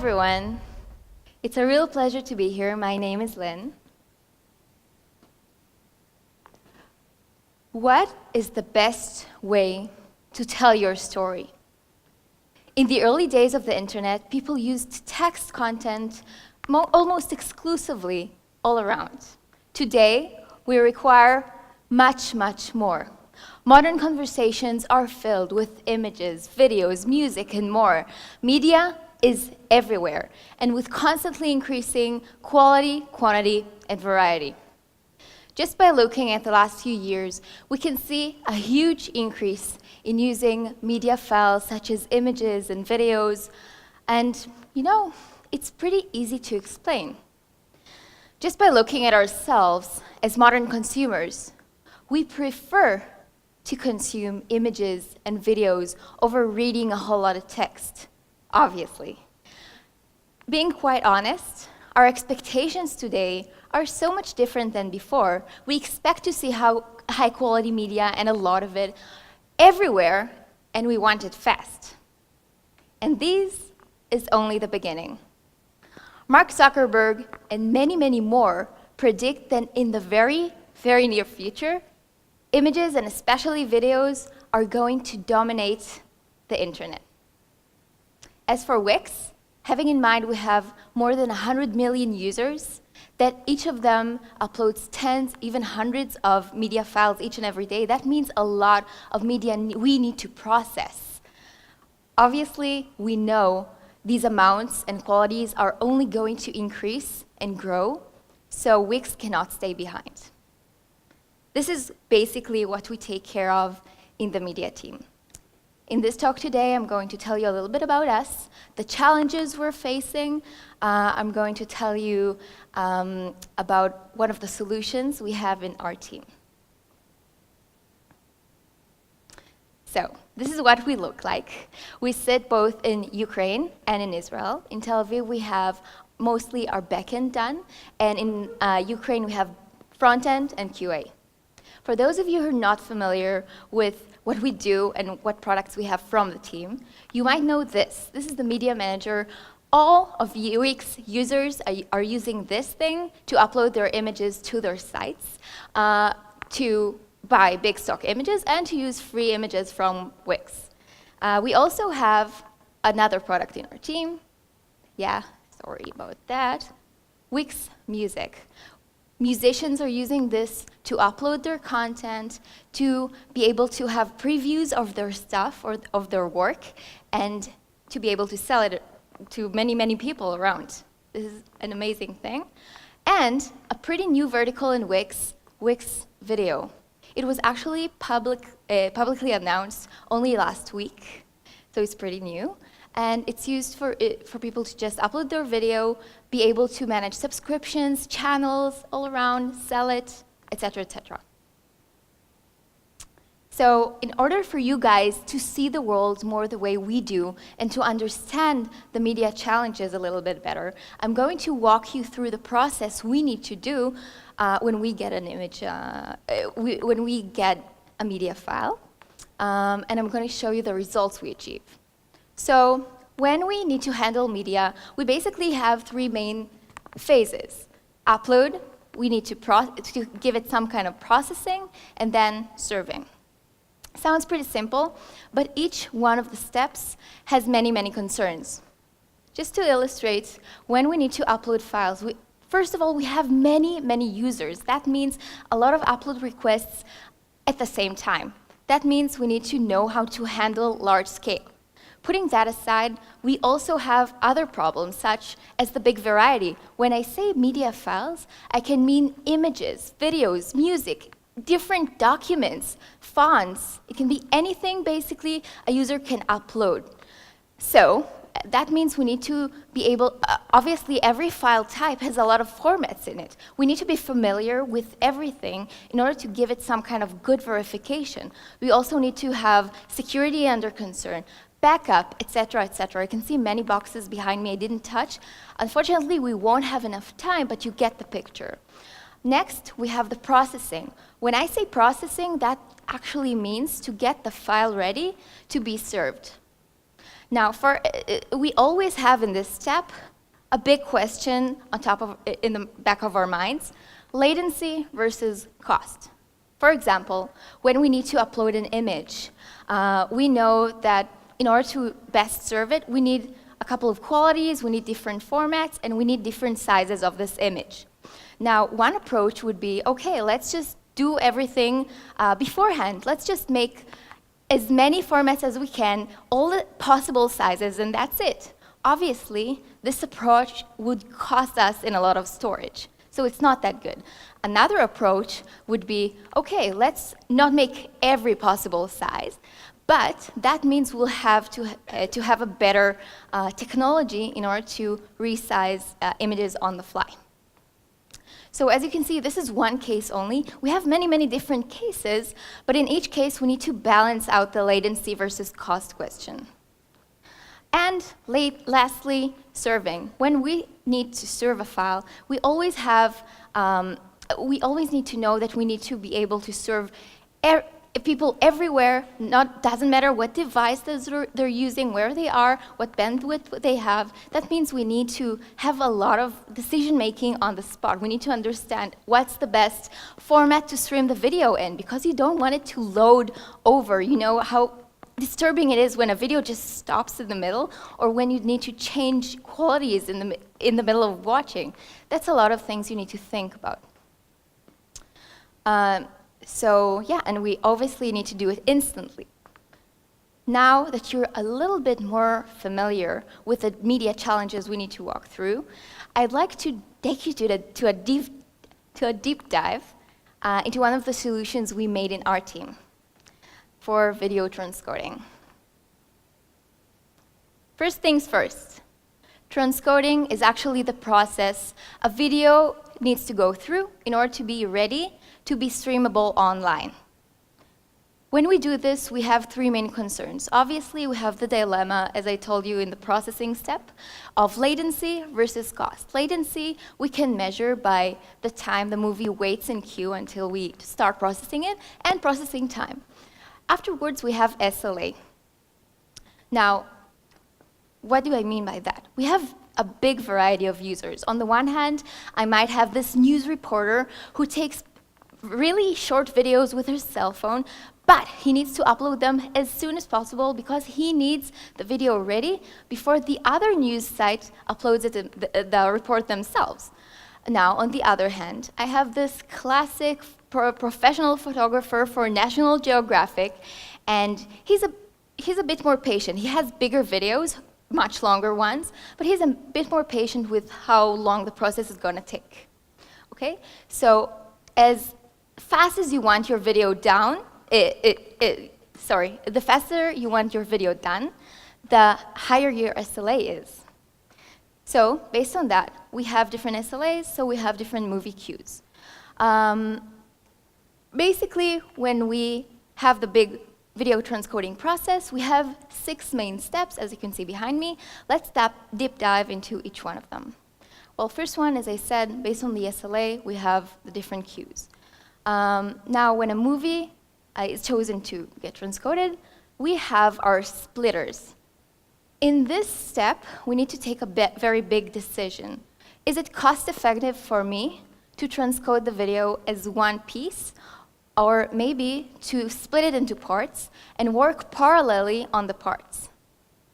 everyone. It's a real pleasure to be here. My name is Lynne. What is the best way to tell your story? In the early days of the internet, people used text content almost exclusively all around. Today, we require much, much more. Modern conversations are filled with images, videos, music, and more. Media is everywhere, and with constantly increasing quality, quantity, and variety. Just by looking at the last few years, we can see a huge increase in using media files such as images and videos, and it's pretty easy to explain. Just by looking at ourselves as modern consumers, we prefer to consume images and videos over reading a whole lot of text, obviously. Being quite honest, our expectations today are so much different than before. We expect to see high quality media and a lot of it everywhere, and we want it fast. And this is only the beginning. Mark Zuckerberg and many, many more predict that in the very, very near future, images and especially videos are going to dominate the internet. As for Wix, having in mind we have more than 100 million users, that each of them uploads tens, even hundreds of media files each and every day, that means a lot of media we need to process. Obviously, we know these amounts and qualities are only going to increase and grow, so Wix cannot stay behind. This is basically what we take care of in the media team. In this talk today, I'm going to tell you a little bit about us, the challenges we're facing. I'm going to tell you about one of the solutions we have in our team. So, this is what we look like. We sit both in Ukraine and in Israel. In Tel Aviv, we have mostly our backend done, and in Ukraine, we have front-end and QA. For those of you who are not familiar with what we do and what products we have from the team, you might know this. This is the Media Manager. All of Wix users are using this thing to upload their images to their sites, to buy big stock images, and to use free images from Wix. We also have another product in our team. Yeah, sorry about that. Wix Music. Musicians are using this to upload their content, to be able to have previews of their stuff or of their work, and to be able to sell it to many, many people around. This is an amazing thing. And a pretty new vertical in Wix, Wix Video. It was actually publicly announced only last week, so it's pretty new. And it's used for people to just upload their video, be able to manage subscriptions, channels all around, sell it, etc., etc. So in order for you guys to see the world more the way we do and to understand the media challenges a little bit better, I'm going to walk you through the process we need to do when we get an image, when we get a media file. And I'm going to show you the results we achieve. So when we need to handle media, we basically have three main phases. Upload, we need to give it some kind of processing, and then serving. Sounds pretty simple, but each one of the steps has many, many concerns. Just to illustrate, when we need to upload files, first of all, we have many, many users. That means a lot of upload requests at the same time. That means we need to know how to handle large scale. Putting that aside, we also have other problems, such as the big variety. When I say media files, I can mean images, videos, music, different documents, fonts. It can be anything, basically, a user can upload. So that means we need to be able, obviously every file type has a lot of formats in it. We need to be familiar with everything in order to give it some kind of good verification. We also need to have security under concern, backup, etc., etc. You can see many boxes behind me I didn't touch. Unfortunately, we won't have enough time, but you get the picture. Next, we have the processing. When I say processing, that actually means to get the file ready to be served. Now, we always have in this step a big question in the back of our minds: latency versus cost. For example, when we need to upload an image, we know that in order to best serve it, we need a couple of qualities, we need different formats, and we need different sizes of this image. Now, one approach would be, okay, let's just do everything beforehand. Let's just make as many formats as we can, all the possible sizes, and that's it. Obviously, this approach would cost us in a lot of storage, so it's not that good. Another approach would be, okay, let's not make every possible size, but that means we'll have to have a better technology in order to resize images on the fly. So as you can see, this is one case only. We have many, many different cases, but in each case, we need to balance out the latency versus cost question. And lastly, serving. When we need to serve a file, we always need to know that we need to be able to serve people everywhere. Doesn't matter what device they're using, where they are, what bandwidth they have. That means we need to have a lot of decision making on the spot. We need to understand what's the best format to stream the video in, because you don't want it to load over. You know how disturbing it is when a video just stops in the middle, or when you need to change qualities in the middle of watching. That's a lot of things you need to think about. So yeah, and we obviously need to do it instantly. Now that you're a little bit more familiar with the media challenges we need to walk through, I'd like to take you to a deep dive into one of the solutions we made in our team for video transcoding. First things first, transcoding is actually the process a video needs to go through in order to be ready to be streamable online. When we do this, we have three main concerns. Obviously, we have the dilemma, as I told you in the processing step, of latency versus cost. Latency we can measure by the time the movie waits in queue until we start processing it, and processing time. Afterwards, we have SLA. Now, what do I mean by that? We have a big variety of users. On the one hand, I might have this news reporter who takes really short videos with her cell phone, but he needs to upload them as soon as possible because he needs the video ready before the other news site uploads the report themselves. Now, on the other hand, I have this classic professional photographer for National Geographic, and he's a bit more patient. He has bigger videos, much longer ones, but he's a bit more patient with how long the process is going to take. Okay? So as fast as you want your video down, the faster you want your video done, the higher your SLA is. So based on that, we have different SLAs, so we have different movie queues. Basically, when we have the big video transcoding process, we have 6 main steps, as you can see behind me. Let's deep dive into each one of them. Well, first one, as I said, based on the SLA, we have the different queues. Now, when a movie is chosen to get transcoded, we have our splitters. In this step, we need to take a very big decision. Is it cost-effective for me to transcode the video as one piece, or maybe to split it into parts and work parallelly on the parts?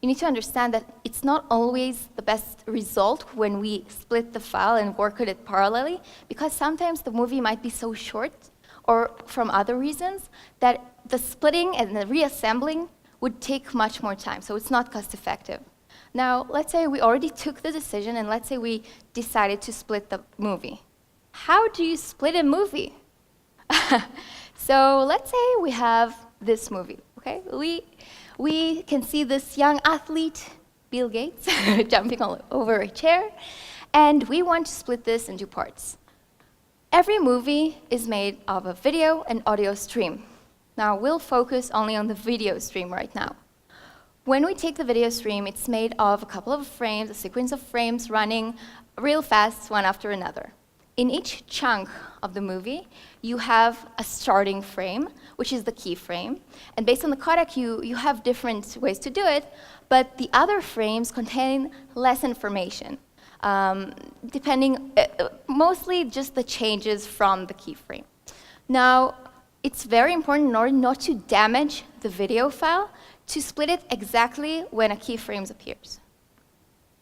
You need to understand that it's not always the best result when we split the file and work at it parallelly, because sometimes the movie might be so short, or from other reasons, that the splitting and the reassembling would take much more time, so it's not cost effective. Now, let's say we already took the decision, and let's say we decided to split the movie. How do you split a movie? So let's say we have this movie, okay? We can see this young athlete, Bill Gates, jumping all over a chair, and we want to split this into parts. Every movie is made of a video and audio stream. Now, we'll focus only on the video stream right now. When we take the video stream, it's made of a couple of frames, a sequence of frames running real fast, one after another. In each chunk of the movie, you have a starting frame, which is the key frame. And based on the codec, you have different ways to do it, but the other frames contain less information, depending, mostly just the changes from the key frame. Now, it's very important in order not to damage the video file to split it exactly when a keyframe appears,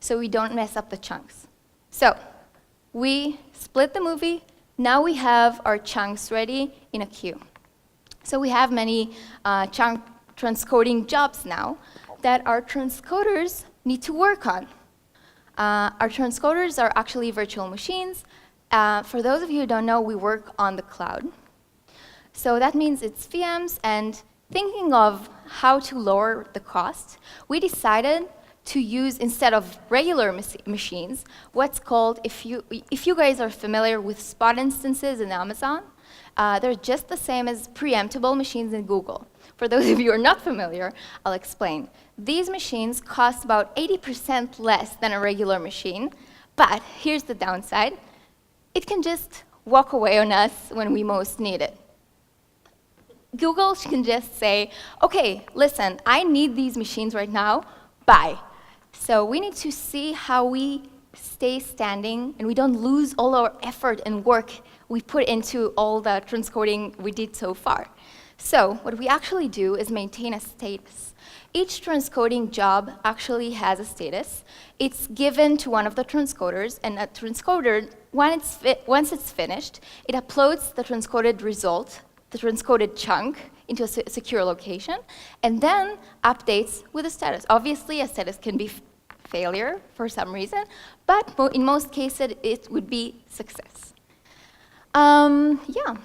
so we don't mess up the chunks. So we split the movie. Now we have our chunks ready in a queue. So we have many chunk transcoding jobs now that our transcoders need to work on. Our transcoders are actually virtual machines. For those of you who don't know, we work on the cloud. So that means it's VMs, and thinking of how to lower the cost, we decided to use, instead of regular machines, what's called, if you guys are familiar with spot instances in Amazon, they're just the same as preemptible machines in Google. For those of you who are not familiar, I'll explain. These machines cost about 80% less than a regular machine, but here's the downside. It can just walk away on us when we most need it. Google can just say, okay, listen, I need these machines right now, bye. So we need to see how we stay standing and we don't lose all our effort and work we put into all the transcoding we did so far. So what we actually do is maintain a status. Each transcoding job actually has a status. It's given to one of the transcoders, and a transcoder, once it's finished, it uploads the transcoded result, the transcoded chunk, into a secure location, and then updates with a status. Obviously, a status can be failure for some reason, but in most cases, it would be success. Yeah,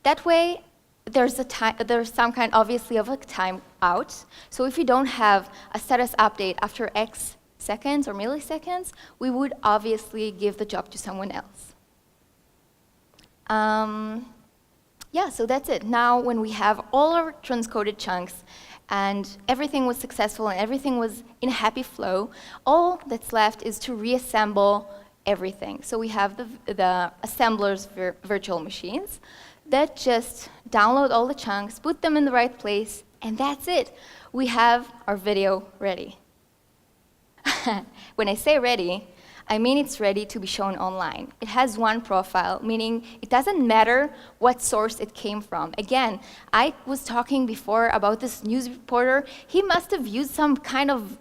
that way, there's some kind, obviously, of a timeout. So if you don't have a status update after X seconds or milliseconds, we would obviously give the job to someone else. Yeah, so that's it. Now, when we have all our transcoded chunks and everything was successful and everything was in a happy flow, all that's left is to reassemble everything. So we have the assemblers virtual machines that just download all the chunks, put them in the right place, and that's it. We have our video ready. When I say ready, I mean it's ready to be shown online. It has one profile, meaning it doesn't matter what source it came from. Again, I was talking before about this news reporter. He must have used some kind of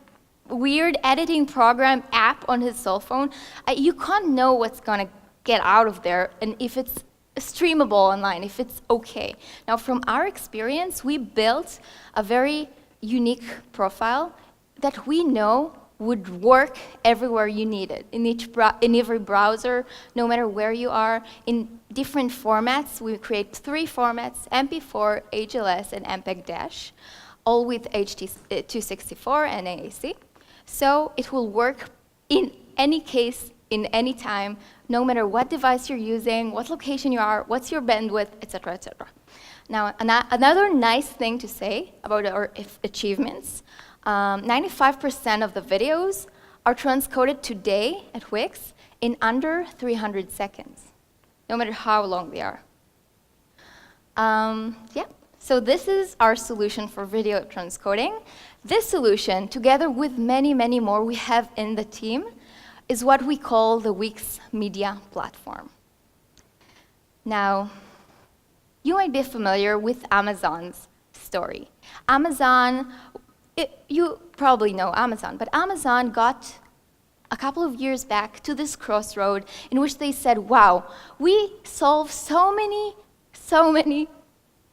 weird editing program app on his cell phone. You can't know what's going to get out of there and if it's streamable online, if it's okay. Now, from our experience, we built a very unique profile that we know would work everywhere you need it, in every browser, no matter where you are, in different formats. We create 3 formats, MP4, HLS, and MPEG-Dash, all with H.264 and AAC. So it will work in any case, in any time, no matter what device you're using, what location you are, what's your bandwidth, etc., etc. Now, another nice thing to say about our achievements, 95% of the videos are transcoded today at Wix in under 300 seconds, no matter how long they are. Yeah, so this is our solution for video transcoding. This solution, together with many, many more we have in the team, is what we call the Wix Media Platform. Now, you might be familiar with Amazon's story. You probably know Amazon, but Amazon got a couple of years back to this crossroad in which they said, wow, we solve so many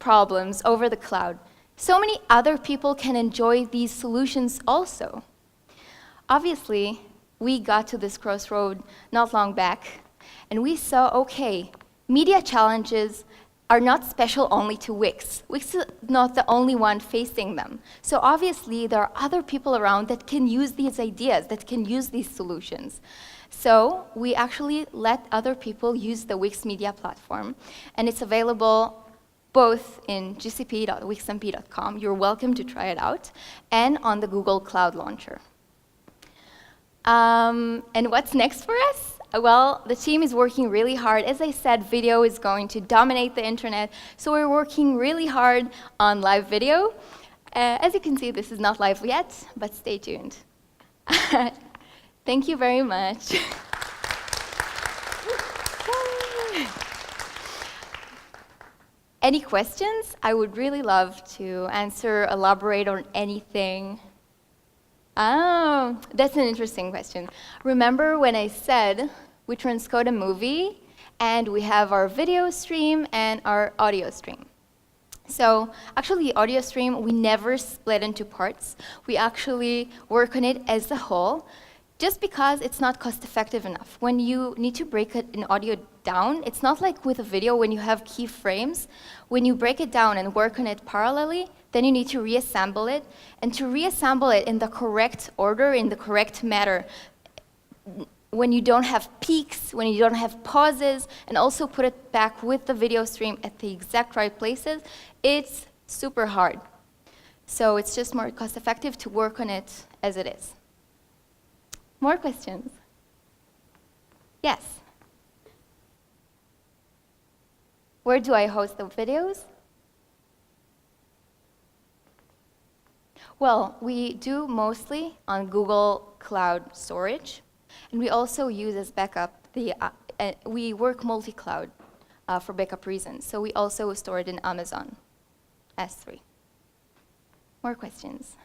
problems over the cloud. So many other people can enjoy these solutions also. Obviously, we got to this crossroad not long back, and we saw, okay, media challenges are not special only to Wix. Wix is not the only one facing them. So obviously, there are other people around that can use these ideas, that can use these solutions. So we actually let other people use the Wix Media Platform, and it's available both in gcp.wixmp.com, you're welcome to try it out, and on the Google Cloud Launcher. And what's next for us? Well, the team is working really hard. As I said, video is going to dominate the internet, so we're working really hard on live video. As you can see, this is not live yet, but stay tuned. Thank you very much. Any questions? I would really love to answer, elaborate on anything. Oh, that's an interesting question. Remember when I said we transcode a movie and we have our video stream and our audio stream? So actually, the audio stream, we never split into parts. We actually work on it as a whole, just because it's not cost-effective enough. When you need to break an audio down, it's not like with a video when you have keyframes. When you break it down and work on it parallelly, then you need to reassemble it. And to reassemble it in the correct order, in the correct manner, when you don't have peaks, when you don't have pauses, and also put it back with the video stream at the exact right places, it's super hard. So it's just more cost-effective to work on it as it is. More questions? Yes. Where do I host the videos? Well, we do mostly on Google Cloud Storage, and we also use as backup we work multi-cloud for backup reasons, so we also store it in Amazon S3. More questions?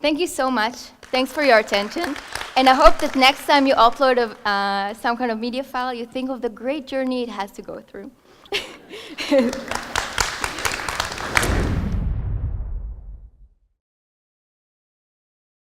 Thank you so much. Thanks for your attention. And I hope that next time you upload some kind of media file, you think of the great journey it has to go through.